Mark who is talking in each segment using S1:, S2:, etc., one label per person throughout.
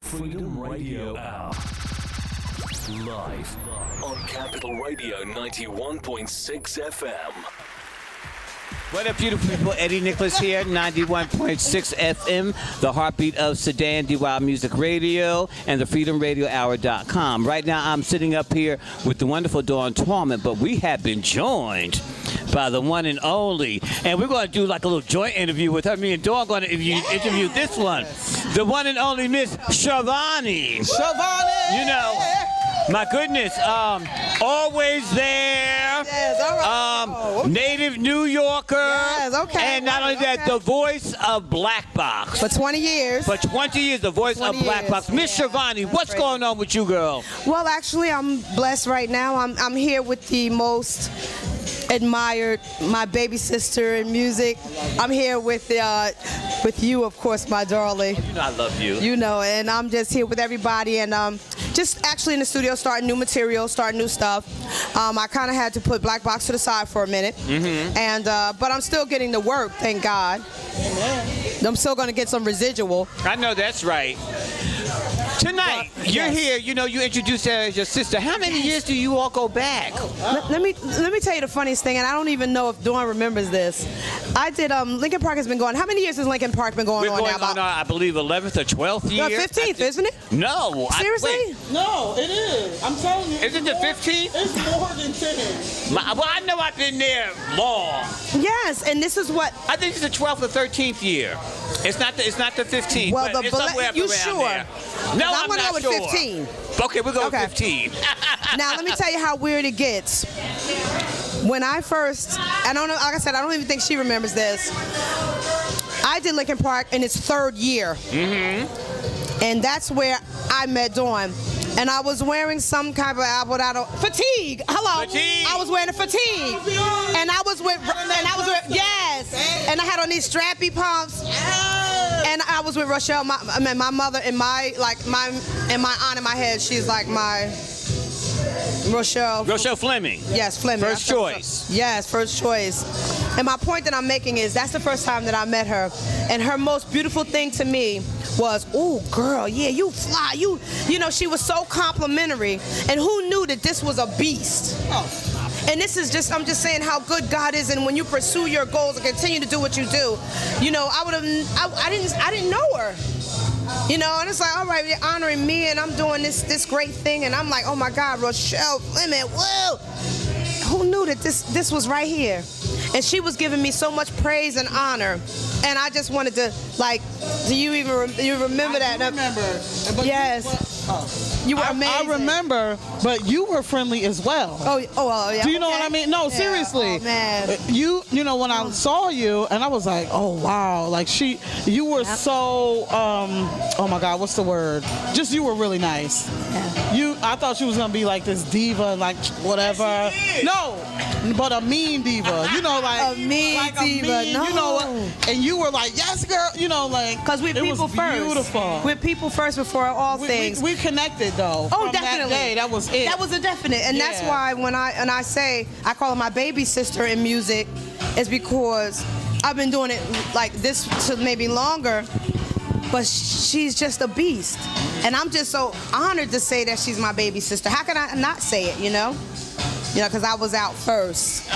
S1: Freedom Radio Hour. Live on Capital Radio 91.6 FM.
S2: What up, beautiful people? Eddie Nicholas here, 91.6 FM, the Heartbeat of Sudan, DY Music Radio, and the FreedomRadioHour.com. Right now, I'm sitting up here with the wonderful Dawn Tallman, but we have been joined by the one and only, and we're going to do like a little joint interview with her. Me and Dawn are going to interview this one, the one and only Miss Charvoni.
S3: Charvoni!
S2: You know, my goodness, always there.
S3: Yes, all right.
S2: Okay. Native New Yorker.
S3: Yes, okay.
S2: And not only that, the voice of Black Box.
S3: For 20 years.
S2: For 20 years, the voice of Black Box. Miss Charvoni, what's going on with you, girl?
S3: Well, actually, I'm blessed right now. I'm here with the most admired, my baby sister in music. I'm here with you, of course, my darling.
S2: You know I love you.
S3: You know, and I'm just here with everybody, and just actually in the studio starting new material, starting new stuff. I kind of had to put Black Box to the side for a minute, and but I'm still getting the work, thank God. Amen. I'm still going to get some residual.
S2: I know that's right. Tonight, you're here, you know, you introduced her as your sister. How many years do you all go back?
S3: Let me tell you the funniest thing, and I don't even know if Dawn remembers this. I did, Lincoln Park has been going, how many years has Lincoln Park been going on now?
S2: We're going on, I believe, 11th or 12th year.
S3: 15th, isn't it?
S2: No.
S3: Seriously?
S4: No, it is. I'm telling you.
S2: Isn't it 15th?
S4: It's more than 10.
S2: Well, I know I've been there long.
S3: Yes, and this is what...
S2: I think it's the 12th or 13th year. It's not the 15th,
S3: well,
S2: but it's somewhere
S3: you
S2: around
S3: sure?
S2: there. No, I'm
S3: gonna
S2: not
S3: go with
S2: sure.
S3: 15.
S2: Okay, we'll go with 15.
S3: Now, let me tell you how weird it gets. When I first, I don't know, like I said, I don't even think she remembers this. I did Lincoln Park in its third year. And that's where I met Dawn. And I was wearing some kind of fatigue. Hello.
S2: Fatigue.
S3: I was wearing a fatigue. And I was with, yes. And I had on these strappy pumps. And I was with Rochelle, my mother, and my aunt in my head. She's like my Rochelle.
S2: Rochelle Fleming.
S3: Yes, Fleming.
S2: First choice.
S3: Yes, first choice. And my point that I'm making is that's the first time that I met her. And her most beautiful thing to me was, oh, girl, yeah, you fly. You know, she was so complimentary. And who knew that this was a beast? And this is just, I'm just saying how good God is, and when you pursue your goals and continue to do what you do, you know, I didn't know her. You know, and it's like, all right, you're honoring me, and I'm doing this great thing, and I'm like, oh my God, Rochelle Fleming, whoa! Who knew that this was right here? And she was giving me so much praise and honor, and I just wanted to, like, do you remember that?
S4: I remember. But
S3: yes. You were amazing.
S4: I remember, but you were friendly as well.
S3: Oh, yeah.
S4: Do you know what I mean? No, seriously.
S3: Oh, man.
S4: You know, when I saw you, and I was like, oh, wow. Like, you were so, oh my God, what's the word? Just, you were really nice. Yeah. I thought you was going to be like this diva, like, whatever. No, but a mean diva. You know, like.
S3: A mean diva, no.
S4: You know, and you were like, yes, girl. You know, like.
S3: Because we're people first.
S4: Beautiful.
S3: We're people first before all things.
S4: We connected, though.
S3: Oh,
S4: from
S3: definitely.
S4: That day, that was it.
S3: That was a definite. And that's why when I say I call her my baby sister in music, is because I've been doing it like this to maybe longer, but she's just a beast. And I'm just so honored to say that she's my baby sister. How can I not say it, you know? You know, because I was out first.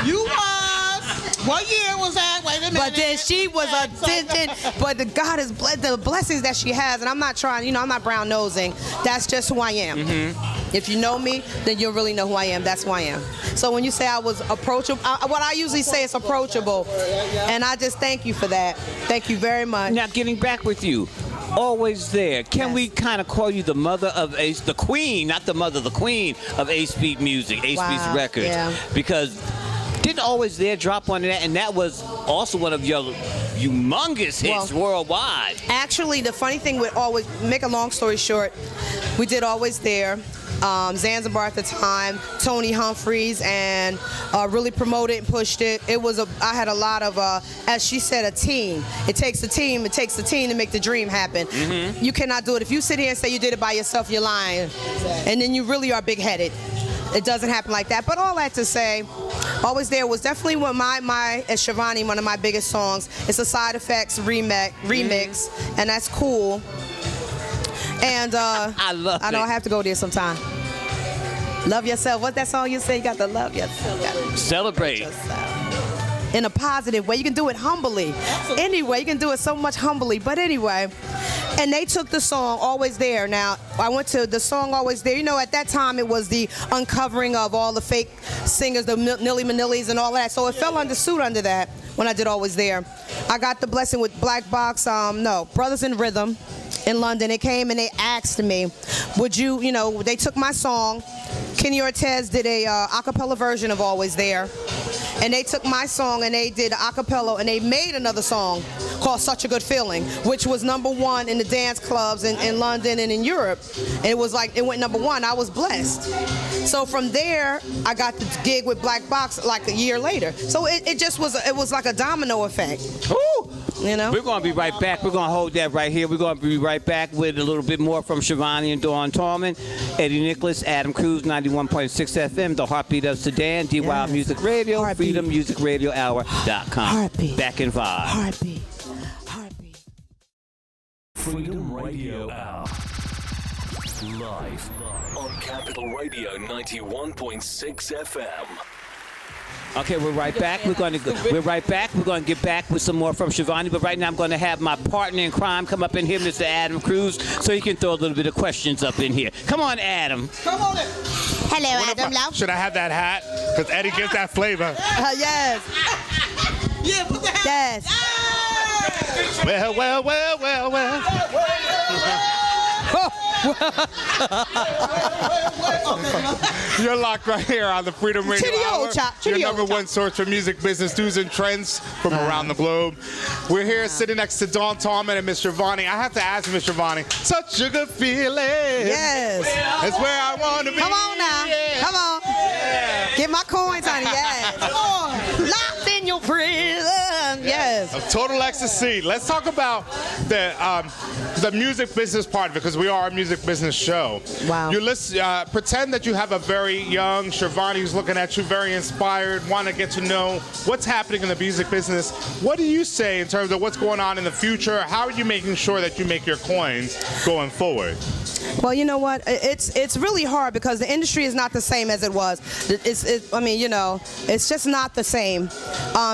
S4: You was. What year was that? Wait a minute.
S3: But then she was but the God is the blessings that she has, and I'm not trying, you know, I'm not brown nosing. That's just who I am. If you know me, then you'll really know who I am. That's who I am. So when you say I was approachable, what I usually say is approachable, and I just thank you for that. Thank you very much.
S2: Now, getting back with you. Always there. Can we kind of call you the mother of Ace, the queen, not the mother, the queen of Ace Beat Music, Ace Beats Records?
S3: Yeah.
S2: Because didn't Always There drop on that, and that was also one of your humongous hits worldwide.
S3: Actually, the funny thing with Always, make a long story short, we did Always There. Zanzibar at the time, Tony Humphries, and really promoted and pushed it. I had a lot of, as she said, a team. It takes a team. It takes a team to make the dream happen. You cannot do it. If you sit here and say you did it by yourself, you're lying. And then you really are big-headed. It doesn't happen like that. But all that to say, Always There was definitely one as Charvoni, one of my biggest songs. It's a Side Effects remix, and that's cool. And
S2: I love
S3: I know
S2: it.
S3: I have to go there sometime. Love yourself. What's that song you say? You got to love yourself. Gotta
S2: Celebrate.
S3: yourself. In a positive way. You can do it humbly. Anyway, you can do it so much humbly. But anyway, and they took the song Always There. Now, I went to the song Always There. You know, at that time, it was the uncovering of all the fake singers, the Nilly Manillies and all that. So it fell under suit under that when I did Always There. I got the blessing with Black Box, Brothers in Rhythm in London. They came and they asked me, would you, they took my song. Kenny Ortez did a acapella version of Always There. And they took my song and they did acapella and they made another song called Such a Good Feeling, which was #1 in the dance clubs in London and in Europe. And it was like, it went #1. I was blessed. So from there, I got the gig with Black Box like a year later. So it just was, it was like a domino effect.
S2: Ooh.
S3: You know?
S2: We're going to be right back. We're going to hold that right here. We're going to be right back with a little bit more from Charvoni and Dawn Tallman, Eddie Nicholas, Adam Cruz, 91.6 FM, the Heartbeat of Sudan, DY
S3: Yes.
S2: Music Radio,
S3: Heartbeat.
S2: FreedomMusicRadioHour.com.
S3: Heartbeat.
S2: Back in 5.
S3: Heartbeat. Heartbeat.
S1: Freedom Radio Hour. Live on Capital Radio 91.6 FM.
S2: Okay, we're right back. We're going to get back with some more from Charvoni, but right now I'm going to have my partner in crime come up in here, Mr. Adam Cruz, so he can throw a little bit of questions up in here. Come on, Adam.
S4: Come on in.
S3: Hello, Adam Love.
S5: Should I have that hat? Because Eddie gives that flavor.
S3: Yes.
S4: Yeah, put the hat.
S3: Yes.
S5: Well. You're locked right here on the Freedom Radio
S3: Chitty-o,
S5: Hour,
S3: chop,
S5: your
S3: chitty-o,
S5: number one source for music, business, news, and trends from around the globe. We're here sitting next to Dawn Tallman and Miss Charvoni. I have to ask Miss Charvoni, such a good feeling.
S3: Yes.
S5: It's where I want to be.
S3: Come on now.
S5: Yeah.
S3: Come on.
S5: Yeah.
S3: Get my coins, honey. Yes. Come on. Locked in your prison. Yes.
S5: Of total ecstasy. Let's talk about the music business part, because we are a music business show.
S3: Wow.
S5: You pretend that you have a very young Charvoni who's looking at you, very inspired, want to get to know what's happening in the music business. What do you say in terms of what's going on in the future? How are you making sure that you make your coins going forward?
S3: Well, you know what? It's really hard because the industry is not the same as it was. It's just not the same.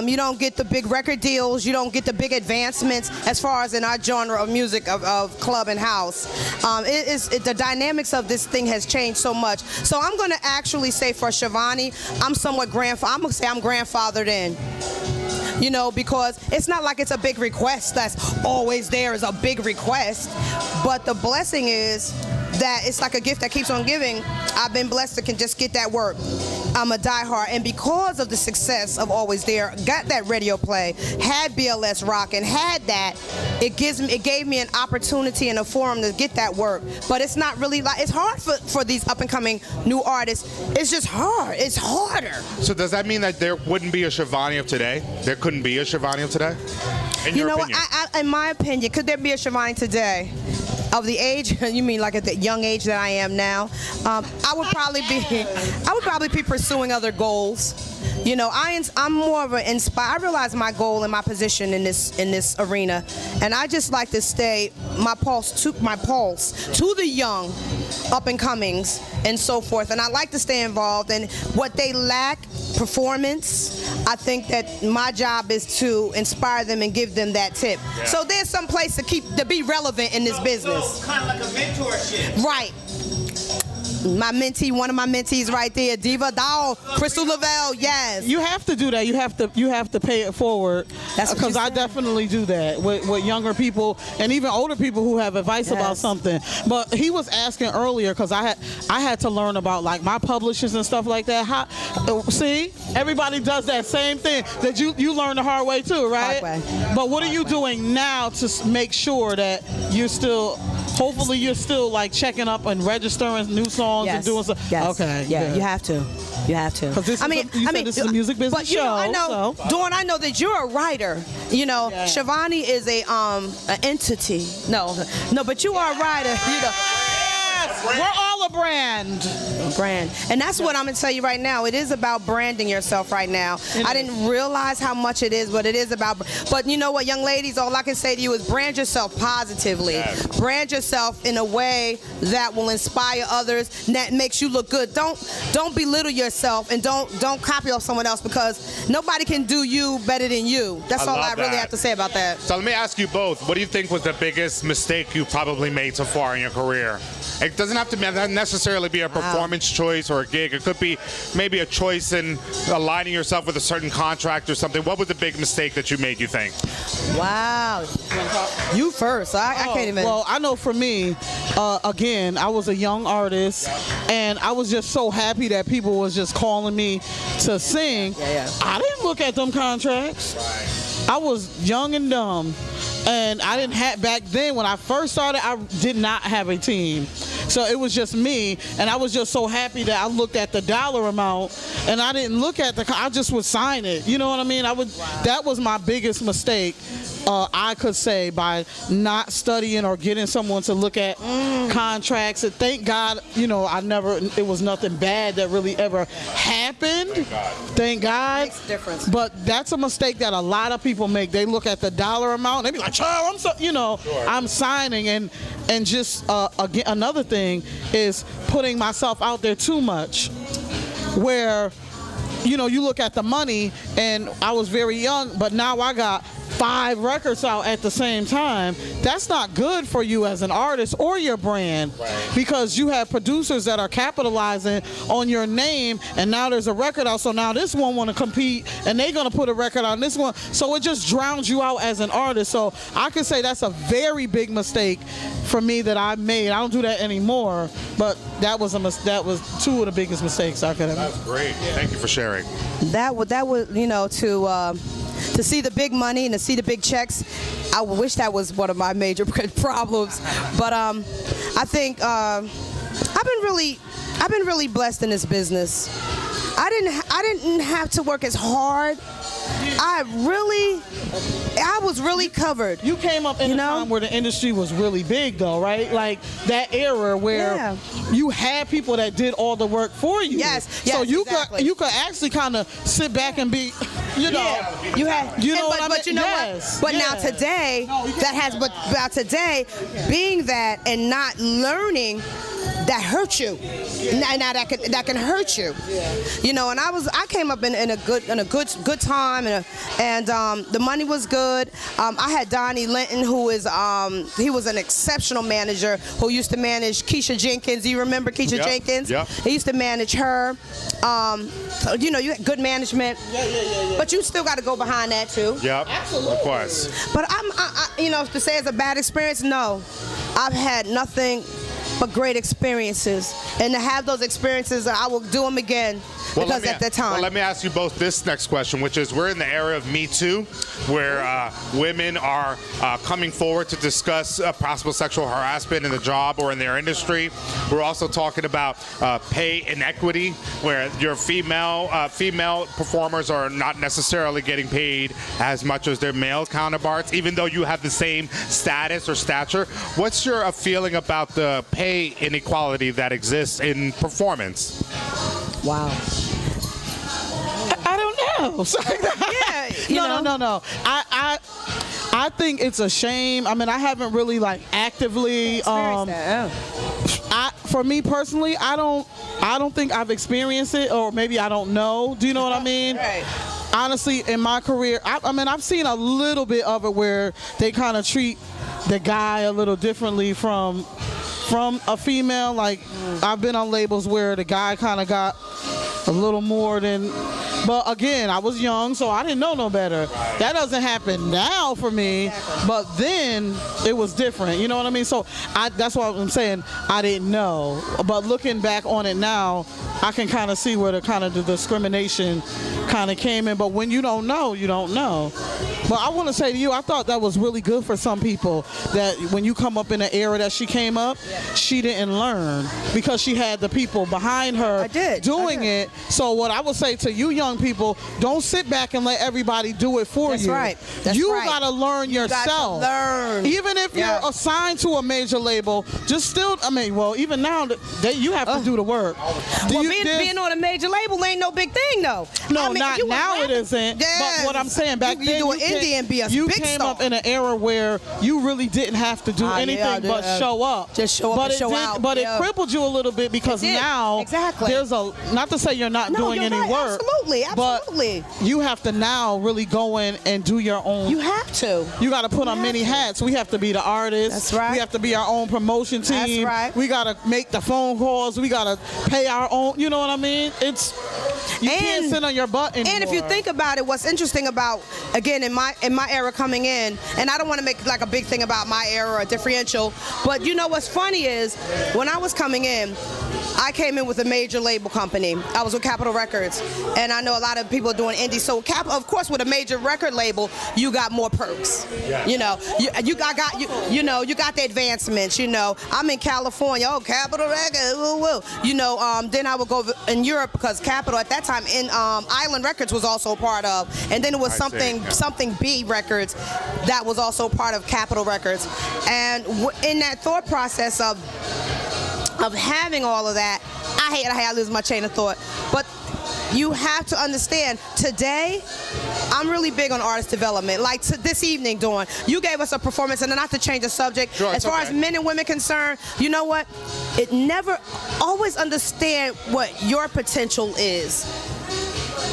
S3: You don't get the big record deals. You don't get the big advancements as far as in our genre of music of club and house. The dynamics of this thing has changed so much. So I'm going to actually say for Charvoni, I'm going to say I'm grandfathered in. Because it's not like it's a big request that's always there is a big request. But the blessing is that it's like a gift that keeps on giving. I've been blessed to can just get that work. I'm a diehard, and because of the success of Always There, got that radio play, had BLS rockin', had that, it gave me an opportunity and a forum to get that work. But it's not really it's hard for these up and coming new artists. It's just hard. It's harder.
S5: So does that mean that there wouldn't be a Charvoni of today? There couldn't be a Charvoni of today? In your opinion?
S3: In my opinion, could there be a Charvoni today? Of the age, you mean like at the young age that I am now, I would probably be pursuing other goals. I'm more of an inspire. I realize my goal and my position in this arena, and I just like to stay my pulse to the young, up and comings and so forth. And I like to stay involved in what they lack, performance. I think that my job is to inspire them and give them that tip. Yeah. So there's some place to be relevant in this business.
S2: Kind of like a mentorship.
S3: Right. My mentee, one of my mentees right there, Diva Doll, Crystal Levell, yes.
S4: You have to do that. You have to pay it forward.
S3: That's
S4: because I definitely do that with younger people and even older people who have advice about something. But he was asking earlier because I had to learn about like my publishers and stuff like that. See, everybody does that same thing that you learn the hard way too, right?
S3: Hard way.
S4: But what are you doing now to make sure that you're still? Hopefully you're still like checking up and registering new songs and doing stuff.
S3: Yes.
S4: Okay.
S3: Yeah,
S4: good.
S3: you have to. You have to.
S4: This is a music business
S3: but,
S4: show.
S3: I know, Dawn, I know that you're a writer. Charvoni is an entity. No, but you are a writer.
S4: We're all a brand.
S3: And that's what I'm going to tell you right now. It is about branding yourself right now. I didn't realize how much it is, but it is about. But you know what, young ladies, all I can say to you is brand yourself positively. Yes. Brand yourself in a way that will inspire others, that makes you look good. Don't belittle yourself, and don't copy off someone else, because nobody can do you better than you. That's all I really have to say about that.
S5: So let me ask you both, what do you think was the biggest mistake you probably made so far in your career? It doesn't have to necessarily be a performance choice or a gig. It could be maybe a choice in aligning yourself with a certain contract or something. What was the big mistake that you made, you think?
S3: Wow. You first. I can't even.
S4: Well, I know for me, again, I was a young artist, and I was just so happy that people was just calling me to sing. I didn't look at them contracts. I was young and dumb. And I didn't have, back then when I first started, I did not have a team. So it was just me, and I was just so happy that I looked at the dollar amount, and I didn't look at I just would sign it. You know what I mean? That was my biggest mistake, I could say, by not studying or getting someone to look at contracts. And thank God, you know, it was nothing bad that really ever happened. Thank God.
S3: Makes a difference.
S4: But that's a mistake that a lot of people make. They look at the dollar amount, and they be like, I'm signing. And just, again, another thing is putting myself out there too much, where, you know, you look at the money, and I was very young, but now I got 5 records out at the same time. That's not good for you as an artist or your brand, because you have producers that are capitalizing on your name, and now there's a record out, so now this one want to compete, and they're going to put a record on this one, so it just drowns you out as an artist. So I can say that's a very big mistake for me that I made. I don't do that anymore, but that was 2 of the biggest mistakes I could have made.
S5: That's great. Thank you for sharing.
S3: That would, you know, to see the big money and to see the big checks, I wish that was one of my major problems. But I think I've been really blessed in this business. I didn't have to work as hard. I was really covered.
S4: You came up in a time where the industry was really big, though, right? Like that era where you had people that did all the work for you.
S3: Yes.
S4: So you could actually kind of sit back and be, you know,
S3: you had.
S4: You know what I mean?
S3: But you know what? But now today, but today, being that and not learning, that hurts you. Now that can hurt you. You know, and I came up in a good time, and the money was good. I had Donnie Linton, who is he was an exceptional manager who used to manage Keisha Jenkins. Do you remember Keisha Jenkins? Yeah. He used to manage her. So, you know, you had good management. Yeah. But you still got to go behind that too.
S5: Yep. Absolutely. Of course.
S3: But you know, to say it's a bad experience, no. I've had nothing but great experiences, and to have those experiences, I will do them again. Because at the time.
S5: Well, let me ask you both this next question, which is, we're in the era of Me Too, where women are coming forward to discuss possible sexual harassment in the job or in their industry. We're also talking about pay inequity, where your female performers are not necessarily getting paid as much as their male counterparts, even though you have the same status or stature. What's your feeling about the pay inequality that exists in performance?
S3: Wow.
S4: I don't know. No. I think it's a shame. I mean, I haven't really actively. For me personally, I don't think I've experienced it, or maybe I don't know. Do you know what I mean?
S3: Right.
S4: Honestly, in my career, I mean, I've seen a little bit of it where they kind of treat the guy a little differently from a female. Like, I've been on labels where the guy kind of got a little more than, but again, I was young, so I didn't know no better. That doesn't happen now for me, but then it was different. You know what I mean? So that's what I'm saying. I didn't know, but looking back on it now, I can kind of see where the discrimination kind of came in. But when you don't know, you don't know. But I want to say to you, I thought that was really good for some people, that when you come up in the era that she came up, she didn't learn because she had the people behind her doing it. So what I would say to you young young people, don't sit back and let everybody do it for
S3: That's
S4: you.
S3: right. That's
S4: you
S3: right.
S4: gotta learn yourself.
S3: Learn.
S4: Even if you're assigned to a major label, just still, I mean, well, even now, you have to do the work.
S3: Well, being on a major label ain't no big thing, though.
S4: No,
S3: I mean,
S4: not now it isn't.
S3: Yes.
S4: But what I'm saying, back
S3: you
S4: then,
S3: do an indie and be a
S4: you
S3: big
S4: came
S3: star.
S4: up in an era where you really didn't have to do anything but show up.
S3: Just show up
S4: but
S3: and show out.
S4: But it crippled you a little bit because now there's not to say you're not doing any work.
S3: Absolutely, absolutely.
S4: But you have to now really go in and do your own.
S3: You have to.
S4: You got to put on many hats. We have to be the artists.
S3: That's right.
S4: We have to be our own promotion team.
S3: That's right.
S4: We got to make the phone calls. We got to pay our own. You know what I mean? You can't sit on your butt anymore.
S3: And if you think about it, what's interesting about, again, in my era coming in, and I don't want to make like a big thing about my era or a differential, but you know what's funny is when I was coming in, I came in with a major label company. I was with Capitol Records, and I know a lot of people are doing indie. So, of course, with a major record label, you got more perks. Yes. You know, you got the advancements. You know, I'm in California. Oh, Capitol Records. Woo, woo. You know, then I would go in Europe because Capitol at that time in Island Records was also part of, and then it was something B Records that was also part of Capitol Records, and in that thought process of having all of that, I lose my chain of thought, but you have to understand, today, I'm really big on artist development. Like this evening, Dawn, you gave us a performance, and not to change the subject,
S5: sure,
S3: as far as men and women concerned, you know what? It never, always understand what your potential is.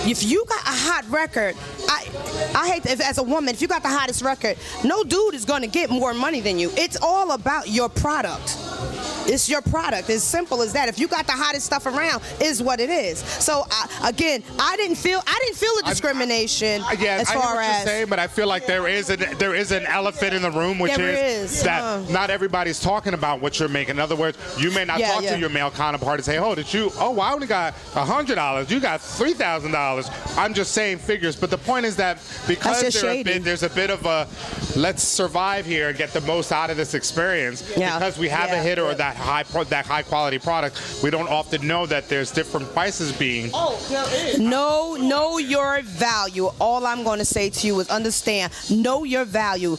S3: If you got a hot record, I hate that, as a woman, if you got the hottest record, no dude is going to get more money than you. It's all about your product. It's your product. As simple as that. If you got the hottest stuff around, is what it is. So again, I didn't feel the discrimination as far
S5: I know what
S3: as
S5: you're saying, but I feel like there is an elephant in the room, which is that not everybody's talking about what you're making. In other words, you may not talk to your male counterpart and say, "Oh, well, I only got $100. You got $3,000." I'm just saying figures, but the point is that because there's a bit of a let's survive here and get the most out of this experience, because we have a hit or that high quality product, we don't often know that there's different prices being.
S4: Oh, there is.
S3: Know your value. All I'm going to say to you is understand. Know your value.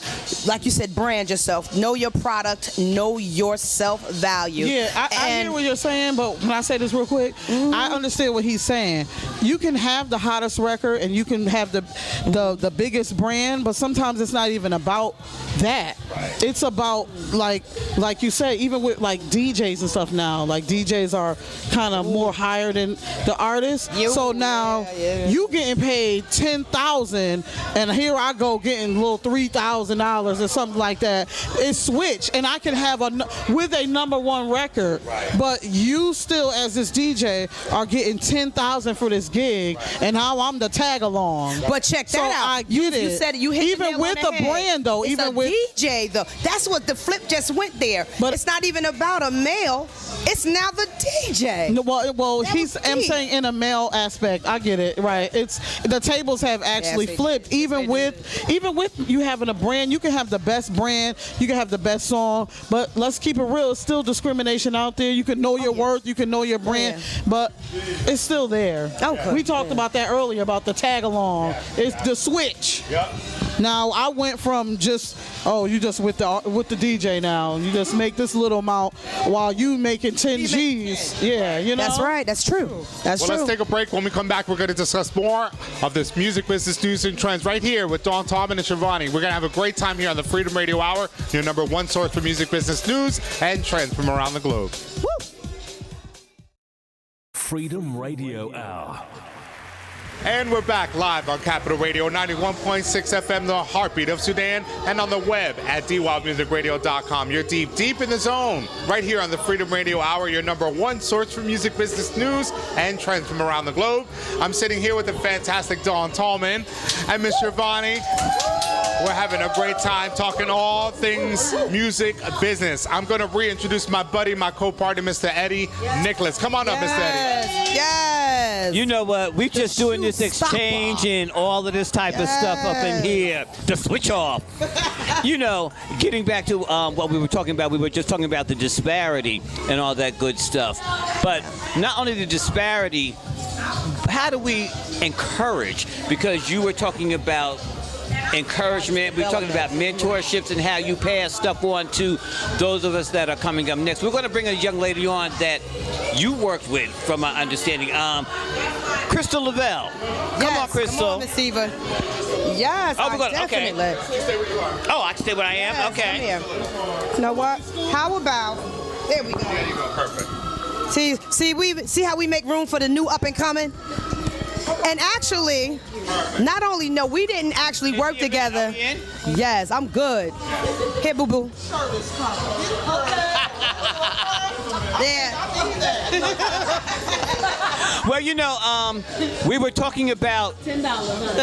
S3: Like you said, brand yourself. Know your product. Know your self-value.
S4: Yeah, I hear what you're saying, but when I say this real quick, I understand what he's saying. You can have the hottest record and you can have the biggest brand, but sometimes it's not even about that. Right. It's about like you say, even with like DJs and stuff now, like DJs are kind of more higher than the artists. So now you getting paid $10,000 and here I go getting a little $3,000 or something like that. It's switch, and I can have with a #1 record, but you still as this DJ are getting $10,000 for this gig, and now I'm the tag along.
S3: But check that out.
S4: I get it.
S3: You said it. You hit
S4: even with the brand though.
S3: It's
S4: even
S3: a
S4: with
S3: DJ though. That's what the flip just went there.
S4: But
S3: it's not even about a male. It's now the DJ.
S4: No, well, I'm saying in a male aspect. I get it, right? It's the tables have actually flipped. Even with you having a brand, you can have the best brand, you can have the best song, but let's keep it real. It's still discrimination out there. You can know your worth, you can know your brand, but it's still there.
S3: Okay.
S4: We talked about that earlier about the tag along. It's the switch. Yep. Now I went from just you just with the DJ now. You just make this little amount while you making 10 G's. Yeah, you know.
S3: That's right. That's true. That's true.
S5: Let's take a break. When we come back, we're going to discuss more of this music business news and trends right here with Dawn Tallman and Charvoni. We're going to have a great time here on the Freedom Radio Hour, your #1 source for music business news and trends from around the globe.
S3: Woo.
S1: Freedom Radio Hour.
S5: And we're back live on Capital Radio 91.6 FM, the Heartbeat of Sudan, and on the web at dwildmusicradio.com. You're deep in the zone, right here on the Freedom Radio Hour, your #1 source for music business news and trends from around the globe. I'm sitting here with the fantastic Dawn Tallman and Miss Charvoni. We're having a great time talking all things music business. I'm going to reintroduce my buddy, my co-partner, Mr. Eddie Nicholas. Come on up, Mr. Eddie.
S3: Yes.
S2: You know what? We're just doing this exchange and all of this type of stuff up in here. The switch off. You know, getting back to what we were talking about, we were just talking about the disparity and all that good stuff. But not only the disparity, how do we encourage? Because you were talking about encouragement, we're talking about mentorships and how you pass stuff on to those of us that are coming up next. We're going to bring a young lady on that you worked with, from my understanding, Crystal Levell. Come on, Crystal.
S3: Come on, Miss Eva. Yes,
S2: we're gonna,
S3: definitely.
S2: okay. Oh, I can stay where I am?
S3: Yes,
S2: okay.
S3: come here. You know what? How about, there we go.
S5: There you go, perfect.
S3: See how we make room for the new up and coming? And actually, not only, no, we didn't actually work together. Yes, I'm good. Here, boo boo. Yeah.
S2: Well, we were talking about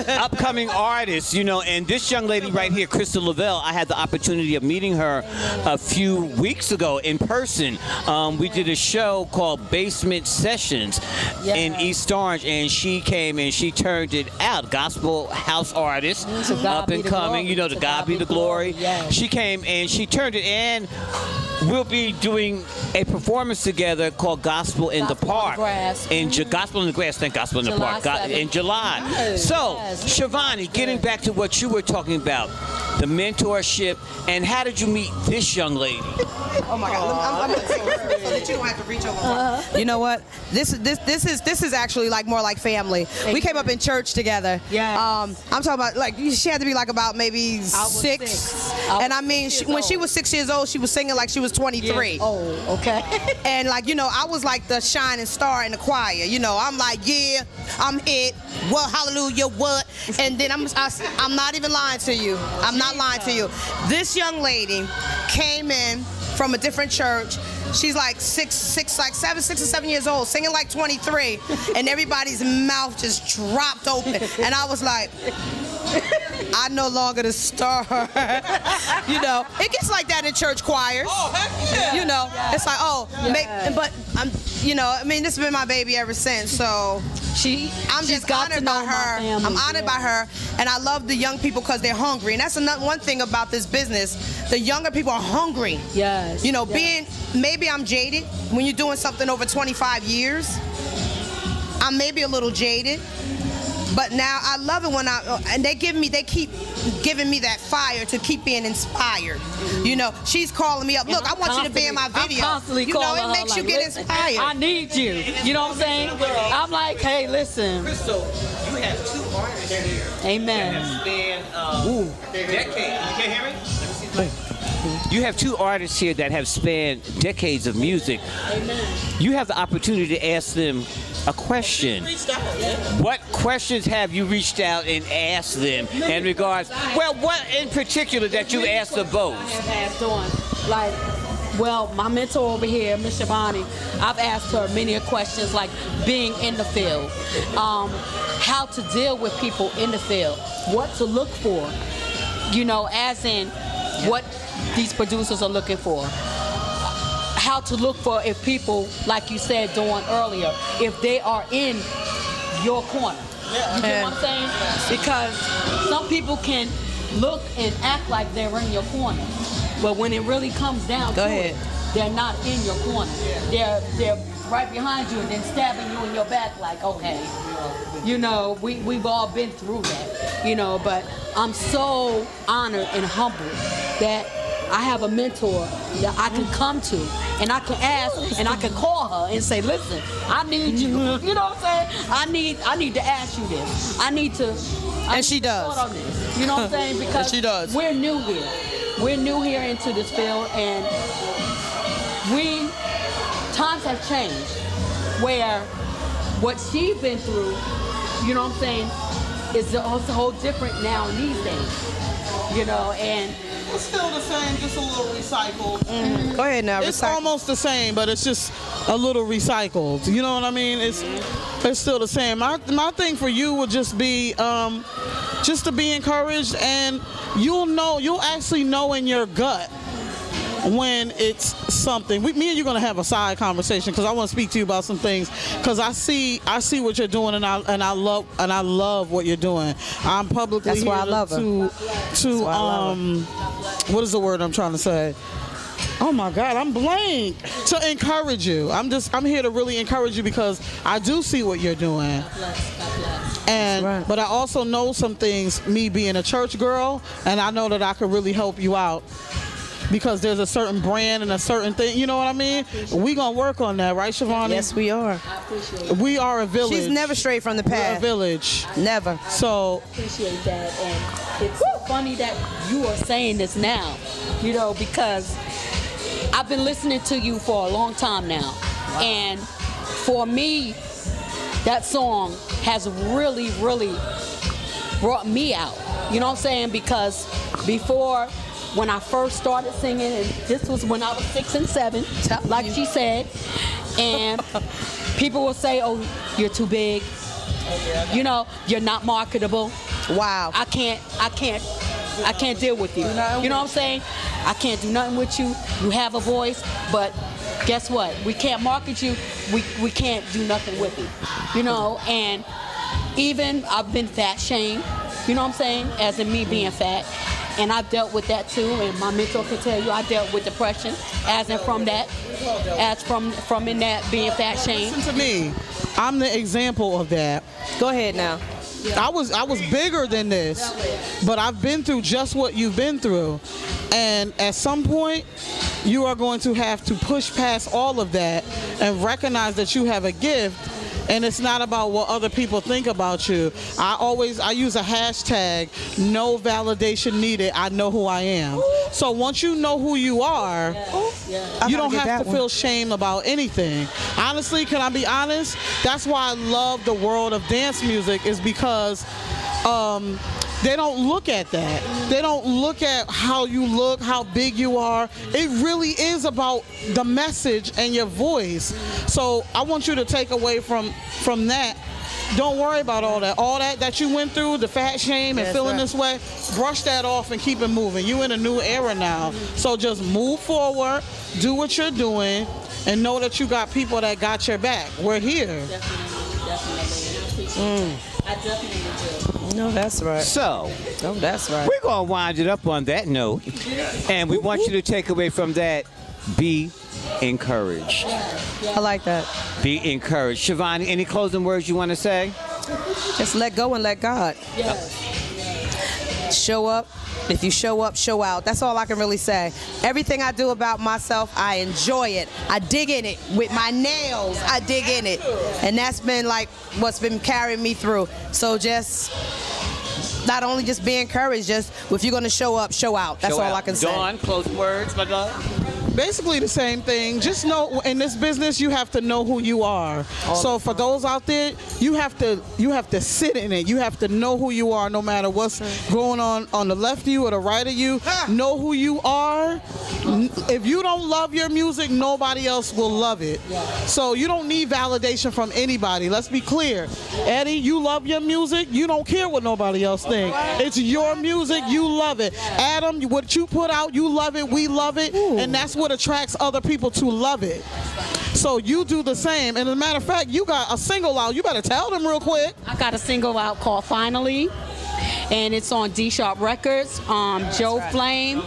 S2: upcoming artists, and this young lady right here, Crystal Levell, I had the opportunity of meeting her a few weeks ago in person. We did a show called Basement Sessions in East Orange, and she came and she turned it out. Gospel house artist, up and coming, to God be the glory.
S6: Yes.
S2: She came and she turned it, and we'll be doing a performance together called Gospel in the Park. Gospel in the Grass, thank Gospel in the
S6: July
S2: Park,
S6: 7th.
S2: in July.
S6: Yes.
S2: So,
S6: Yes.
S2: Charvoni, getting back to what you were talking about, the mentorship, and how did you meet this young lady?
S3: Oh my God! I'm gonna take her so that you don't have to reach over. You know what? This is actually like more like family. We came up in church together.
S6: Yes.
S3: I'm talking about like she had to be like about maybe six. And I mean, when she was 6 years old, she was singing like she was 23.
S6: Oh, okay.
S3: And like I was like the shining star in the choir. I'm like, yeah, I'm it. What? Hallelujah. What? And then I'm not even lying to you. I'm not lying to you. This young lady came in from a different church. She's like 6 or 7 years old, singing like 23, and everybody's mouth just dropped open. And I was like, I'm no longer the star. It gets like that in church choirs.
S4: Oh, heck yeah.
S3: It's like, but this has been my baby ever since. So I'm just honored by her. I'm honored by her, and I love the young people because they're hungry. And that's another one thing about this business. The younger people are hungry.
S6: Yes.
S3: Maybe I'm jaded when you're doing something over 25 years. I'm maybe a little jaded. But now I love it when they keep giving me that fire to keep being inspired. She's calling me up. Look, I want you to be in my video.
S6: I'm constantly calling
S3: it
S6: her,
S3: makes you
S6: like,
S3: get
S6: listen,
S3: inspired.
S6: I need you. You know what I'm saying? I'm like, hey, listen.
S2: Crystal, you have two artists here.
S6: Amen.
S2: That spanned decades. You can't hear me? Let me see the mic. You have two artists here that have spanned decades of music.
S6: Amen.
S2: You have the opportunity to ask them a question. What questions have you reached out and asked them in regards? Well, what in particular that you asked them both?
S6: I have asked on, my mentor over here, Miss Charvoni, I've asked her many questions like being in the field, how to deal with people in the field, what to look for, as in what these producers are looking for. How to look for if people, like you said, Dawn, earlier, if they are in your corner. You get what I'm saying? Because some people can look and act like they're in your corner, but when it really comes down to it, they're not in your corner. They're right behind you and then stabbing you in your back like, okay, we've all been through that, but I'm so honored and humbled that I have a mentor that I can come to and I can ask and I can call her and say, listen, I need you. You know what I'm saying? I need to ask you this.
S3: And she does.
S6: On this. You know what I'm saying? Because
S4: she does.
S6: We're new here. We're new here into this field, and times have changed where what she's been through, you know what I'm saying, is a whole different now in these days. And
S4: It's still the same, just a little recycled.
S3: Mm-hmm. Go ahead now.
S4: It's almost the same, but it's just a little recycled. You know what I mean? It's still the same. My thing for you would just be just to be encouraged, and you'll actually know in your gut when it's something. Me and you're gonna have a side conversation because I want to speak to you about some things because I see what you're doing and I love what you're doing. I'm publicly
S3: That's why I love her.
S4: to what is the word I'm trying to say? Oh my God, I'm blank. To encourage you. I'm here to really encourage you because I do see what you're doing. And
S3: right.
S4: But I also know some things, me being a church girl, and I know that I could really help you out. Because there's a certain brand and a certain thing, you know what I mean? We gonna work on that, right, Charvoni?
S3: Yes, we are.
S4: We are a village.
S3: She's never strayed from the
S4: We're
S3: path.
S4: a village.
S3: Never.
S4: So
S6: Appreciate that, and it's so funny that you are saying this now, you know, because I've been listening to you for a long time now, and for me, that song has really, really brought me out. You know what I'm saying? Because before, when I first started singing, and this was when I was 6 and 7, like she said, and people will say, "Oh, you're too big. You know, you're not marketable.
S3: Wow.
S6: I can't deal with you. You know what I'm saying? I can't do nothing with you. You have a voice, but guess what? We can't market you. We can't do nothing with you. You know, and even I've been fat shamed. You know what I'm saying? As in me being fat. And I've dealt with that too, and my mentor can tell you I dealt with depression, as in from that, as from in that being fat shamed.
S4: listen to me. I'm the example of that.
S3: Go ahead now.
S4: I was bigger than this, but I've been through just what you've been through. And at some point, you are going to have to push past all of that and recognize that you have a gift. And it's not about what other people think about you. I use a hashtag, no validation needed, I know who I am. So once you know who you are, you don't have to feel shame about anything. Honestly, can I be honest? That's why I love the world of dance music, is because they don't look at that. They don't look at how you look, how big you are. It really is about the message and your voice. So I want you to take away from that. Don't worry about all that. All that you went through, the fat shame and feeling this way, brush that off and keep it moving. You in a new era now. So just move forward, do what you're doing, and know that you got people that got your back. We're here.
S6: Definitely. I definitely do.
S3: No, that's right.
S2: So,
S3: Oh, that's right.
S2: we're going to wind it up on that note. And we want you to take away from that, be encouraged.
S3: I like that.
S2: Be encouraged. Charvoni, any closing words you want to say?
S3: Just let go and let God. Show up. If you show up, show out. That's all I can really say. Everything I do about myself, I enjoy it. I dig in it with my nails. I dig in it. And that's been like what's been carrying me through. So just not only just be encouraged, just if you're going to show up, show out. That's all I can say.
S2: Dawn, closing words, my love.
S4: Basically the same thing. Just know in this business you have to know who you are. So for those out there, you have to sit in it. You have to know who you are no matter what's going on the left of you or the right of you. Know who you are. If you don't love your music, nobody else will love it. So you don't need validation from anybody. Let's be clear. Eddie, you love your music. You don't care what nobody else thinks. It's your music. You love it. Adam, what you put out, you love it. We love it. And that's what attracts other people to love it. So you do the same. And as a matter of fact, you got a single out. You better tell them real quick.
S6: I got a single out called Finally, and it's on D Sharp Records. Joe Flame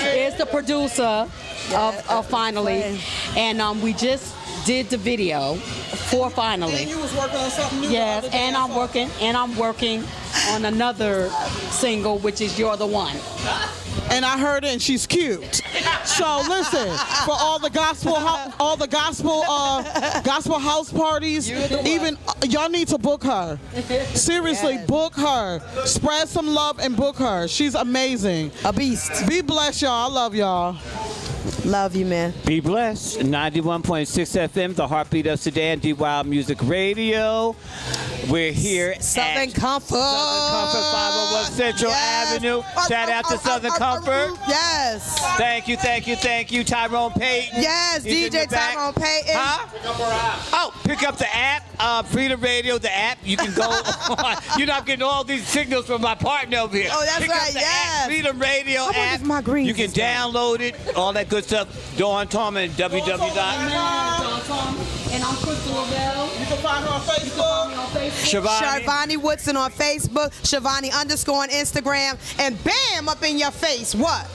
S6: is the producer of Finally, and we just did the video for Finally.
S4: And you was working on something new.
S6: Yes, and I'm working on another single, which is You're the One.
S4: And I heard it, and she's cute. So listen, for all the gospel house parties, even y'all need to book her. Seriously, book her. Spread some love and book her. She's amazing.
S3: A beast.
S4: Be blessed, y'all. I love y'all.
S3: Love you, man.
S2: Be blessed. 91.6 FM, the Heartbeat of Sudan, D-Wild Music Radio. We're here
S3: Southern
S2: at
S3: Comfort.
S2: Southern Comfort, 501 Central Avenue. Shout out to Southern Comfort.
S3: Yes.
S2: Thank you, Tyrone Payton.
S3: Yes,
S2: He's in
S3: DJ
S2: the back.
S3: Tyrone Payton.
S2: Huh? Pick up the app, Freedom Radio, the app. You can go on. You know, I'm getting all these signals from my partner over here.
S3: Oh, that's
S2: Pick
S3: right,
S2: up the
S3: yes.
S2: app, Freedom Radio
S3: How about
S2: app.
S3: this my greens
S2: You can
S3: this time?
S2: download it, all that good stuff. Dawn Tallman, www.
S6: And I'm Crystal Levell.
S4: You can find her on Facebook.
S6: You can find me on Facebook.
S3: Charvoni Woodson on Facebook, Charvoni_ on Instagram, and bam, up in your face. What?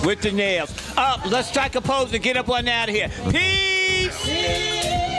S2: With the nails. Up. Let's strike a pose and get up on out of here. Peace.